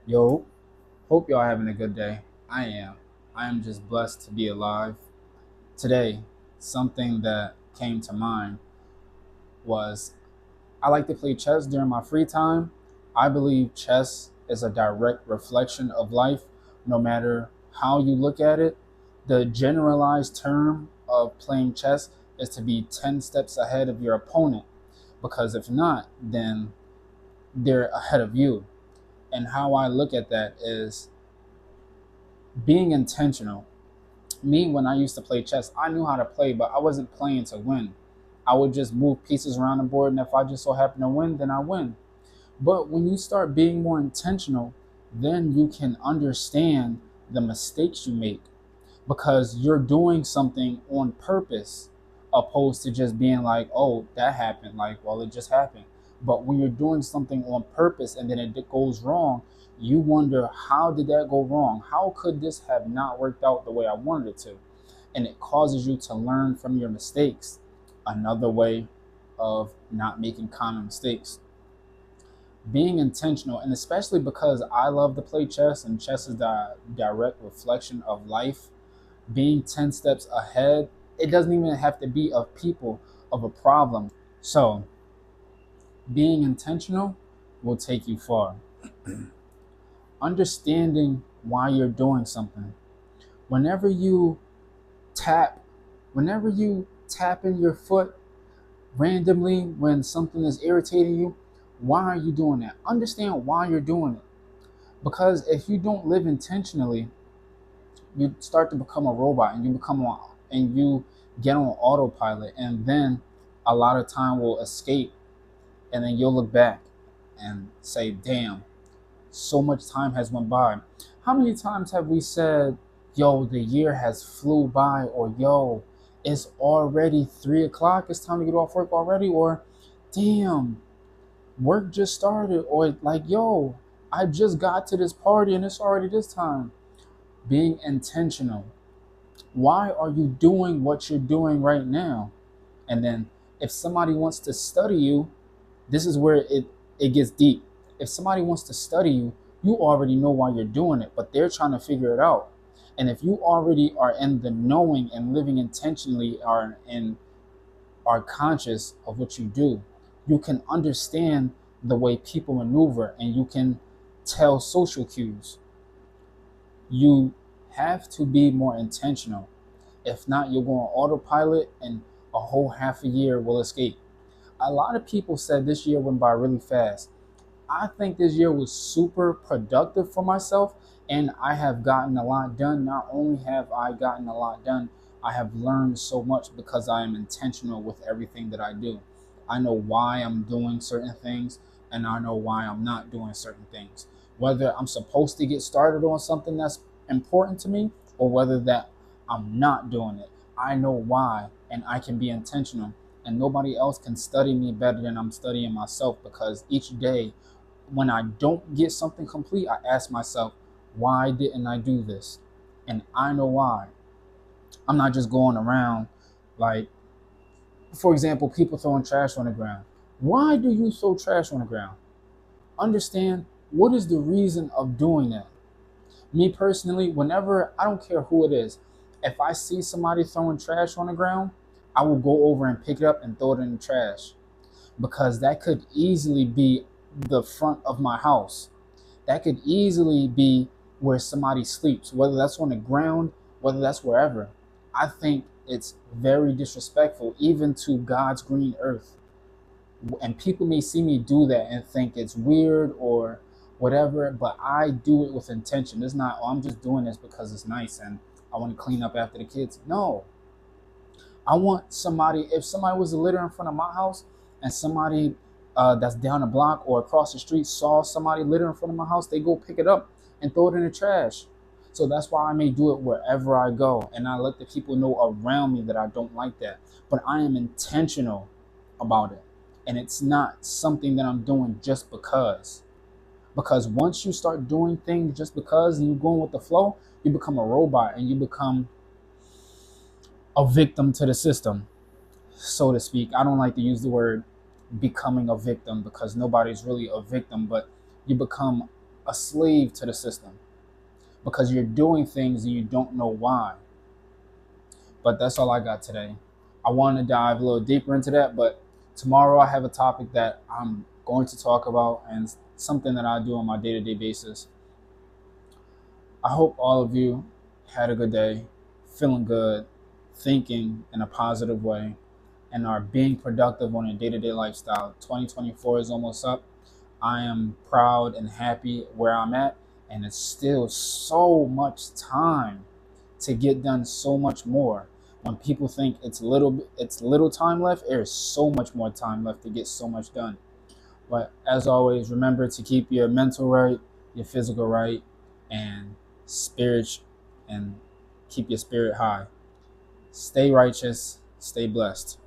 Yo, hope y'all having a good day. I am. I am just blessed to be alive. Today, something that came to mind was I like to play chess during my free time. I believe chess is a direct reflection of life, no matter how you look at it. The generalized term of playing chess is to be 10 steps ahead of your opponent, because if not, then they're ahead of you. And how I look at that is being intentional. Me, when I used to play chess, I knew how to play, but I wasn't playing to win. I would just move pieces around the board, and if I just so happen to win, then I win. But when you start being more intentional, then you can understand the mistakes you make because you're doing something on purpose, opposed to just being like, oh, that happened. Like, well, it just happened. But when you're doing something on purpose and then it goes wrong, you wonder, how did that go wrong? How could this have not worked out the way I wanted it to? And it causes you to learn from your mistakes. Another way of not making common mistakes. Being intentional, and especially because I love to play chess and chess is the direct reflection of life, being 10 steps ahead, it doesn't even have to be of people, of a problem. So, being intentional will take you far. Understanding why you're doing something. Whenever you tap, whenever you tap in your foot randomly when something is irritating you, why are you doing that? Understand why you're doing it. Because if you don't live intentionally, you start to become a robot and you get on autopilot, and then a lot of time will escape, and then you'll look back and say, damn, so much time has went by. How many times have we said, yo, the year has flew by, or yo, it's already 3 o'clock, it's time to get off work already, or damn, work just started, or like, yo, I just got to this party and it's already this time. Being intentional. Why are you doing what you're doing right now? And then if somebody wants to study you, this is where it gets deep. If somebody wants to study you, you already know why you're doing it, but they're trying to figure it out. And if you already are in the knowing and living intentionally, are conscious of what you do, you can understand the way people maneuver and you can tell social cues. You have to be more intentional. If not, you'll go on autopilot and a whole half a year will escape. A lot of people said this year went by really fast. I think this year was super productive for myself, and I have gotten a lot done. Not only have I gotten a lot done, I have learned so much because I am intentional with everything that I do. I know why I'm doing certain things, and I know why I'm not doing certain things. Whether I'm supposed to get started on something that's important to me, or whether that I'm not doing it, I know why, and I can be intentional. And nobody else can study me better than I'm studying myself, because each day when I don't get something complete, I ask myself, why didn't I do this? And I know why. I'm not just going around like, for example, people throwing trash on the ground. Why do you throw trash on the ground? Understand what is the reason of doing that. Me personally, whenever, I don't care who it is, if I see somebody throwing trash on the ground, I will go over and pick it up and throw it in the trash, because that could easily be the front of my house. That could easily be where somebody sleeps, whether that's on the ground, whether that's wherever. I think it's very disrespectful, even to God's green earth. And people may see me do that and think it's weird or whatever, but I do it with intention. It's not, oh, I'm just doing this because it's nice and I want to clean up after the kids. No, I want somebody, if somebody was a litter in front of my house and somebody that's down the block or across the street saw somebody litter in front of my house, they go pick it up and throw it in the trash. So that's why I may do it wherever I go. And I let the people know around me that I don't like that. But I am intentional about it. And it's not something that I'm doing just because. Because once you start doing things just because and you're going with the flow, you become a robot and you become a victim to the system, so to speak. I don't like to use the word becoming a victim because nobody's really a victim, but you become a slave to the system because you're doing things and you don't know why. But that's all I got today. I want to dive a little deeper into that, but tomorrow I have a topic that I'm going to talk about and something that I do on my day-to-day basis. I hope all of you had a good day, feeling good, thinking in a positive way, and are being productive on your day-to-day lifestyle. 2024 is almost up. I am proud and happy where I'm at, and it's still so much time to get done so much more. When people think it's little time left, there's so much more time left to get so much done. But as always, remember to keep your mental right, your physical right, and spirit, and keep your spirit high. Stay righteous, stay blessed.